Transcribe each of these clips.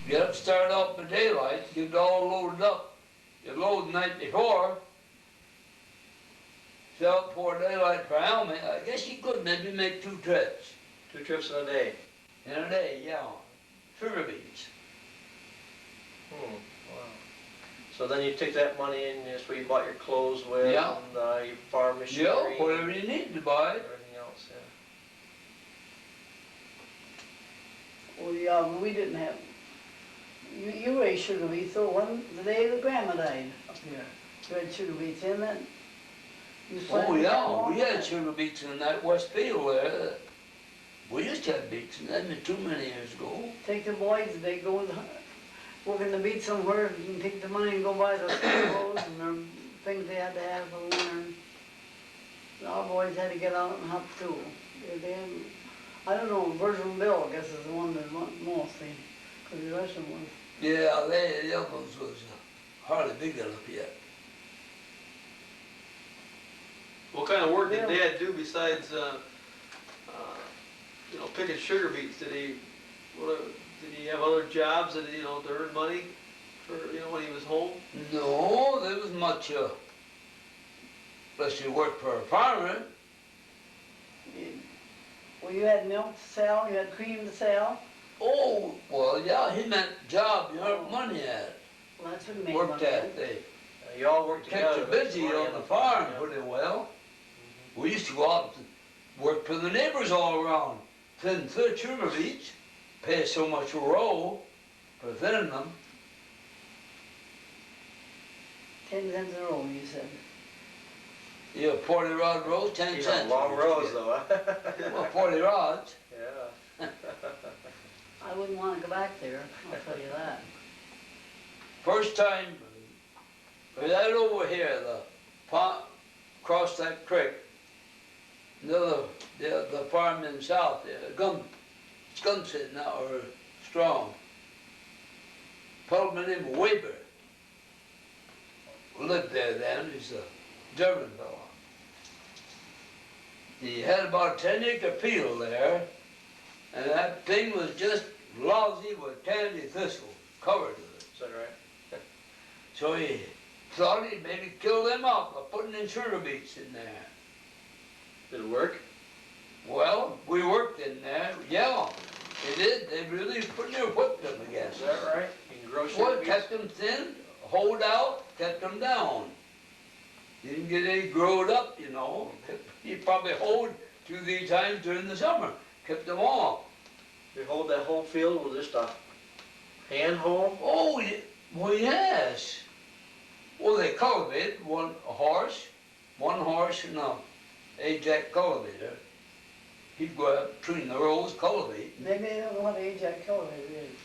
Get up, start up by daylight, get it all loaded up. You load the night before, sell it before daylight for Almy. I guess you could maybe make 2 trips 2 trips in a day. in a day, yeah. Sugar beets. Wow. So then you took that money and that's where you bought your clothes with, Yeah. and your farm machinery. Yeah, whatever you need to buy. Everything else, yeah. Well, yeah, we didn't have, you raised sugar beets, so one, the day the grandma died up here, you had sugar beets in it. You Oh planted them yeah, all we had right. sugar beets in that west field there. We used to have beets in that not too many years ago. Take the boys, they go work in the beat somewhere and take the money and go buy the clothes and their things they had to have for the winter. And our boys had to get out and help too. They I don't know, Virgin Bill, I guess, is the one that went mostly, because the rest of them was. Yeah, the other ones was hardly big enough yet. What kind of work did Yeah. Dad do besides, picking sugar beets? Did he have other jobs that, to earn money for, when he was home? No, there was much, unless you worked for a farmer. Well, you had milk to sell, you had cream to sell. Oh, well, yeah, he meant job you earned money at. Well, that's what made Worked money. at, they You all worked kept together. you but busy money on the farm yeah. pretty well. We used to go out and work for the neighbors all around, thin sugar beets, pay so much a row for thinning them. 10 cents a roll, you said. You have 40 rod rows, 10 You cents. had long rows though, huh? Well, 40 rods. Yeah. I wouldn't want to go back there, I'll tell you that. First time, right over here, the pond, across that creek, the farm in the south, Skunsit now, or Strong. Fellow named Weber lived there then, he's a German fellow. He had about a 10-acre field there, and that thing was just lousy with candy thistle covered with it. Is that right? So he thought he'd maybe kill them off by putting in sugar beets in there. Did it work? Well, we worked in there, yeah, they did. They really put their whipped them Is against. that right? You can grow sugar Well, beets? kept them thin, hold out, kept them down. Didn't get any growed up, You probably hold 2-3 times during the summer, kept them all. You hold that whole field with just a hand hoe? Oh, well, yes. Well, they cultivated one horse and a Ajax cultivator. He'd go out between the rows, cultivate. Maybe they don't know what Ajax cultivator is.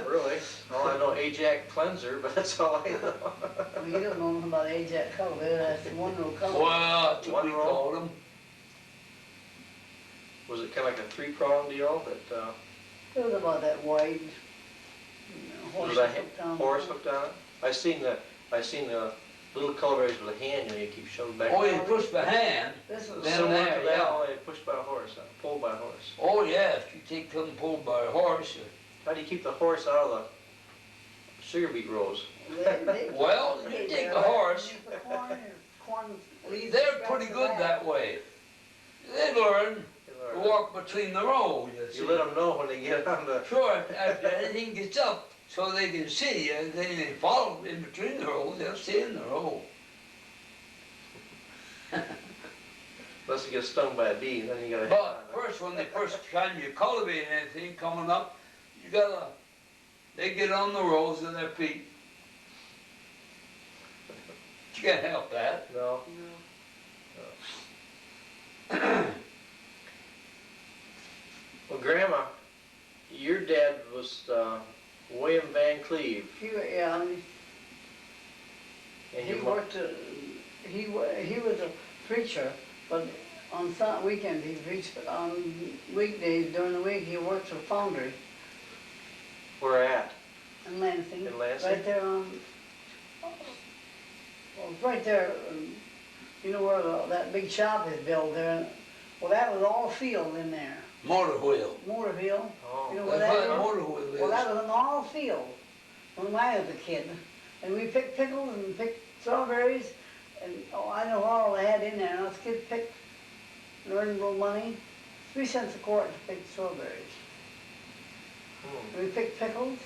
Really? All I know Ajax cleanser, but that's all I know. Well, you don't know nothing about Ajax cultivator, that's the one row cultivator. Well, that's what One we row? called them. Was it kind of like a 3-prong deal that, It was about that wide. was a horse hooked on it? I seen the little cultivators with a hand, you keep shoving back. Oh, you push by hand. This was Then Similar there, to that, yeah. only pushed by a horse, pulled by a horse. Oh, yes, you take them pulled by a horse. How do you keep the horse out of the sugar beet rows? Well, you take a horse, Corn leaves. they're pretty good that way. They learn to walk between the rows, you see. You let them know when they get on the... Sure, after anything gets up, so they can see, they follow in between the rows, they'll stay in the row. Unless you get stung by a bee, then you gotta... But first, when the first time you cultivate anything coming up, they get on the rows of their feet. You can't help that. No. Well, Grandma, your dad was William Van Cleve. Yeah, And he your worked, he was a preacher, but on weekends he preached, but on weekdays during the week he worked for Foundry where at? in Lansing. In Lansing? Right there on, well, right there, you know where that big shop is built there? Well, that was all field in there. Motor wheel. Motor field. Oh. You know where That's that why is? motor small field when I was a kid. And we picked pickles and picked strawberries, and oh, I know what all they had in there. And us kids picked, and earned a little money, 3 cents a quart to pick strawberries. We picked pickles,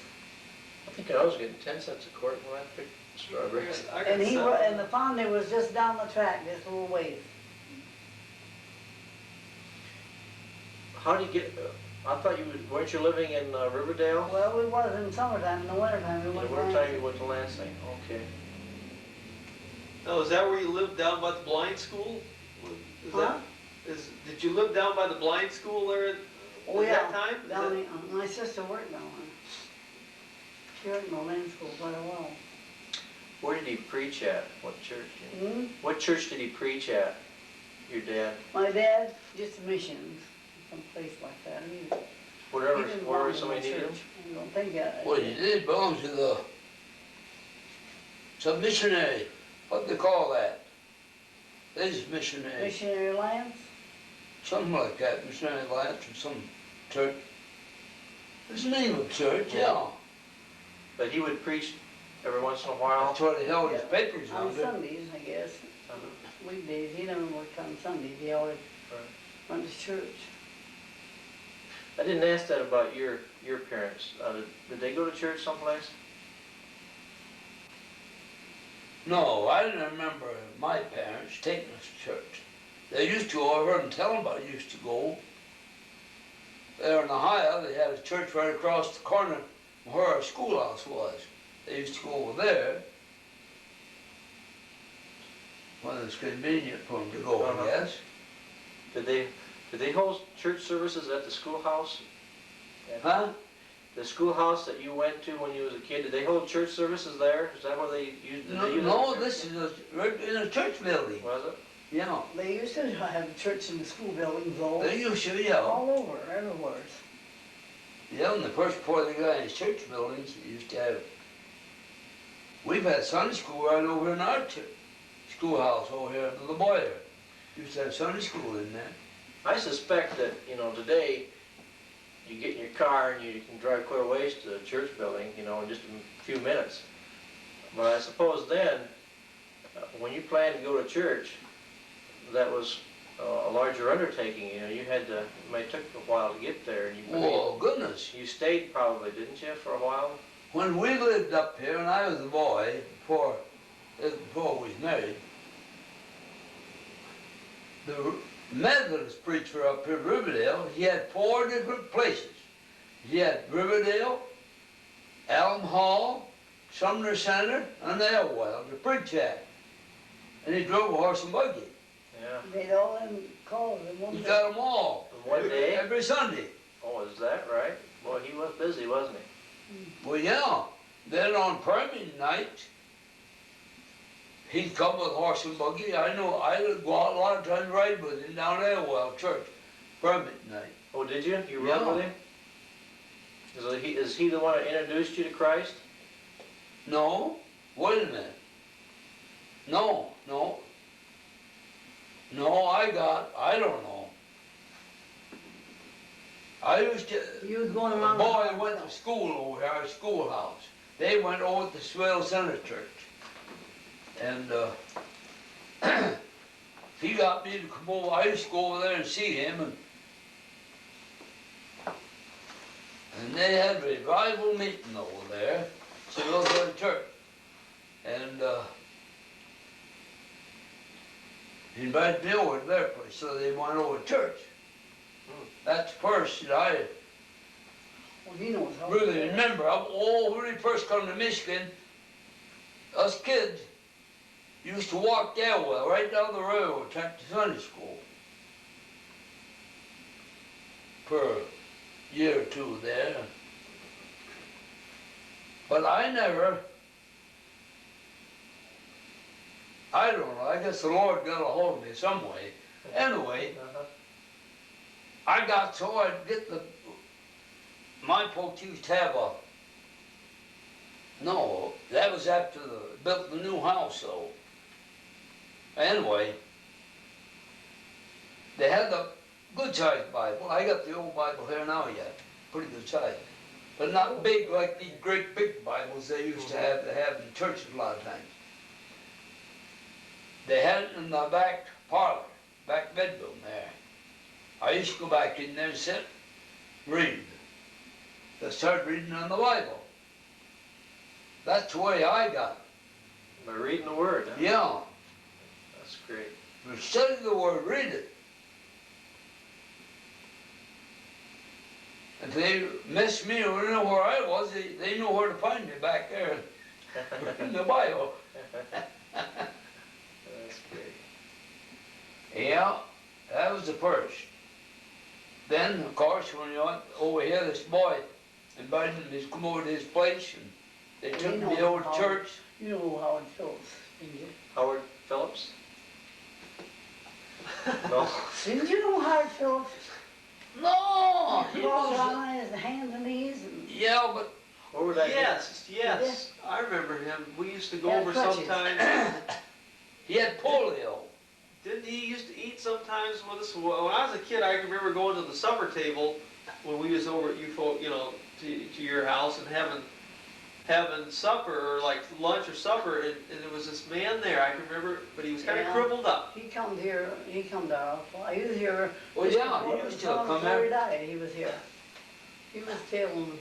I think I was getting 10 cents a quart when I picked strawberries. I got and seven. and the fountain was just down the track, just a little ways. How do you get, I thought weren't you living in Riverdale? Well, we was in summertime, in the wintertime, we In the went wintertime you went to Lansing, okay. Now, is that where you lived down by the blind school? Is Huh? did you live down by the blind school there at Oh, at yeah, that time? Is down that- my sister worked down there. She worked in the land school quite a while. Where did he preach at? What church? Hmm? What church did he preach at, your dad? My dad, just missions, someplace like that. He Whatever, didn't wherever belong to somebody the needed him? church. I don't think that. Well, he did belong to the, some missionary, what they call that? This missionary, Missionary Alliance? something like that, missionary alliance or some church. It's the name of church, yeah. But he would preach every once in a while? That's where they held his Yeah. papers On under. Sundays, I guess. Weekdays, he never worked on Sundays, he always Right. went to church. I didn't ask that about your parents. Did they go to church someplace? No, I didn't remember my parents taking us to church. They used to, I heard them tell them about it, used to go. There in Ohio, they had a church right across the corner from where our schoolhouse was. They used to go over there when it was convenient for them to go, Uh-huh. I guess. Did they hold church services at the schoolhouse? Huh? The schoolhouse that you went to when you was a kid, did they hold church services there? Is that where they used? Did they use No, it? this is right in a church building. Was it? Yeah, They used to have church in the school buildings though, they used to, yeah. all over, everywhere. Yeah, and the first before they got any church buildings, they used to have, we've had Sunday school right over in our schoolhouse over here in the Boyer. Used to have Sunday school in there. I suspect that, today, you get in your car and you can drive quite a ways to the church building, in just a few minutes. But I suppose then, when you planned to go to church, that was a larger undertaking, you had to, it might took a while to get there. And Oh, goodness. you stayed probably, didn't you, for a while? When we lived up here, when I was a boy, before we was married, the Methodist preacher up here in Riverdale, he had 4 different places. He had Riverdale, Elm Hall, Sumner Center, and Elwell to preach at. And he drove a horse and buggy. Yeah. They'd all them calls in one He day. got them all. One day? Every Sunday. Oh, is that right? Boy, he was busy, wasn't he? Well, yeah. Then on permit night, he'd come with horse and buggy. I know I'd go out a lot of times ride with him down there, well, church, permit night. Oh, did you? You rode Yeah. with him? Is he the one that introduced you to Christ? No, wait a minute. No, I don't know. I used to, You was going the around. boy went to school over here, our schoolhouse. They went over to Swell Center Church. And he got me to come over. I used to go over there and see him. And they had a revival meeting over there. So we go to the church. And he invited me over to their place. So they went over to church. That's first that I Well, he knows how. really remember. When we first come to Michigan, us kids used to walk that well, right down the road, to Sunday school. For a year or two there. But I don't know, I guess the Lord got a hold of me some way. Anyway, Uh-huh. I got so I'd get my folks used to have no, that was after built the new house though. Anyway, they had the good sized Bible. I got the old Bible here now yet, pretty good size. but not big like these great big Bibles they used to have in churches a lot of times. They had it in the back parlor, back bedroom there. I used to go back in there and sit, read. They started reading on the Bible. That's the way I got it. By reading the Word, huh? Yeah, That's great. but study the Word, read it. If they missed me or didn't know where I was, they know where to find me back there in the Bible. That's great. Yeah, that was the first. Then, of course, when you went over here, this boy invited me to come over to his place, and they took You know me over to how- church. You know who Howard Phillips, didn't you? Howard Phillips? No? Didn't you know Howard Phillips? No, He he walked was. around on his hands and knees and. Yeah, but Where would I Yes, I remember him. We used to go Yeah, over crutches. sometimes. he had polio. Didn't he used to eat sometimes with us? When I was a kid, I can remember going to the supper table when we was over at you folk, you know, to your house and having supper or like lunch or supper, and there was this man there. I can remember, but he was kind of Yeah. crippled up. He come here, he come to our, he was here. Well, just yeah, before- he used to long come before he here. died, he was here. He was telling,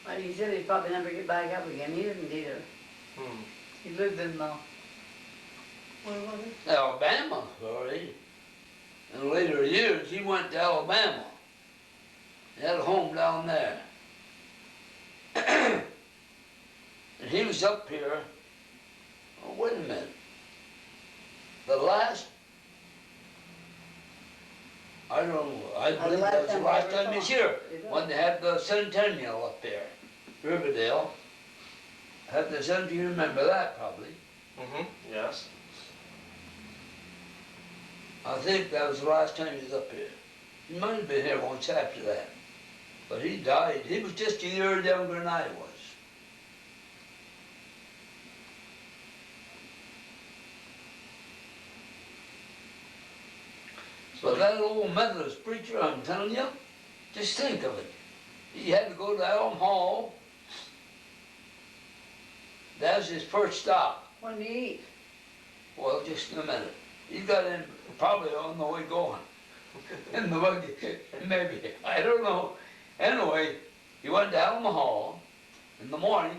and he said he'd probably never get back up again. He didn't either. Hmm. He lived in, where was it? Alabama, sorry. In later years, he went to Alabama. He had a home down there. And he was up here, oh, wait a minute. The last, I don't know, I The believe last that was the time I last ever time saw he was him. here, It was. when they had the centennial up there, Riverdale. Had the centennial, you remember that probably. Mm-hmm. Yes. I think that was the last time he was up here. He might have been here once after that. But he died. He was just a year younger than I was. So But that old Methodist preacher, I'm telling you, just think of it. He had to go to Elm Hall. That was his first stop. When did he eat? Well, just in a minute. He got in probably on the way going. In the buggy, maybe. I don't know. Anyway, he went to Elm Hall in the morning.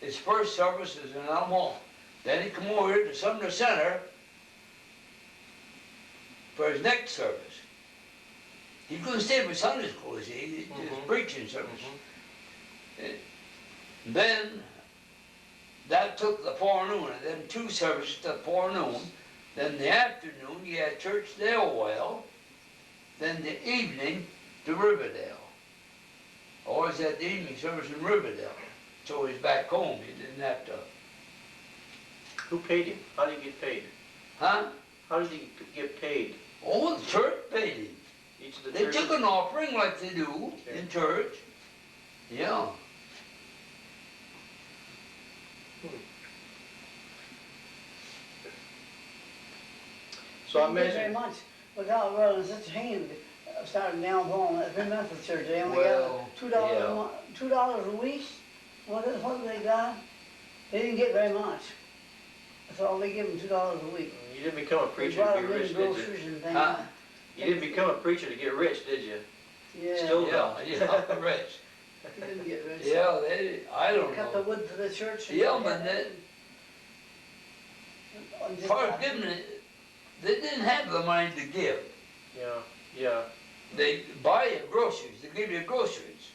His first service is in Elm Hall. Then he come over here to Sumner Center for his next service. He couldn't stay for Sunday school, you see, his Mhm. preaching service. Mhm. Then that took the forenoon, and then two services to the forenoon. Then the afternoon, you had church to Elwell. Then the evening to Riverdale. Always had the evening service in Riverdale. So he's back home, he didn't have to, who paid him? How did he get paid? huh? How did he get paid? Oh, the church paid him. Each of the They churches? took an offering like they do Okay. in church. Yeah. So I Didn't get very imagine, much without running such a hand, starting down home at Free Methodist Church. They only Well, got $2 yeah. a month, $2 a week. What they got? They didn't get very much. That's all they give them, $2 a week. you didn't become a They preacher brought to be them in rich, did you? groceries and things. Huh? You didn't become a preacher to get rich, did you? Yeah, Still- Yeah, yeah, rich. he didn't get rich. Yeah, I don't Cut the know. wood for the church. and Yeah, they but had that- and just Far got- giving it, they didn't have the money to give. Yeah, yeah. They buy you groceries, they give you groceries.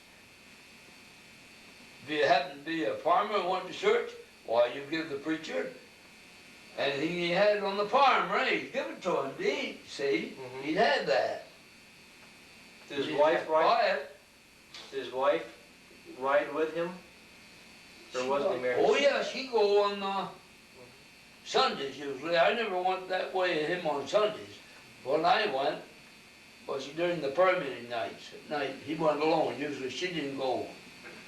If you happen to be a farmer and went to church, why, you give the preacher anything he had on the farm raised, give it to him to eat, see? Mhm. He'd had that. Did his You wife have to ride, buy it. did his wife ride with him? Or wasn't he married? Oh, yeah, she go on Sundays usually. I never went that way with him on Sundays. When I went, was during the prayer meeting nights. At night, he went alone. Usually she didn't go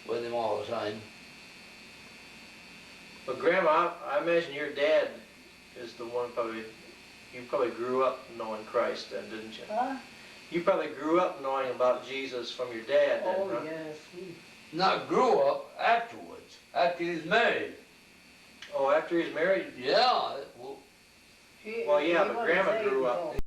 with him all the time. But Grandma, I imagine your dad is the one you probably grew up knowing Christ then, didn't you? Huh? You probably grew up knowing about Jesus from your dad then, Oh, huh? yes. not grew up afterwards, after he was married. Oh, after he's married? Yeah, well, He- Well, yeah, he but wasn't Grandma saved grew up. though.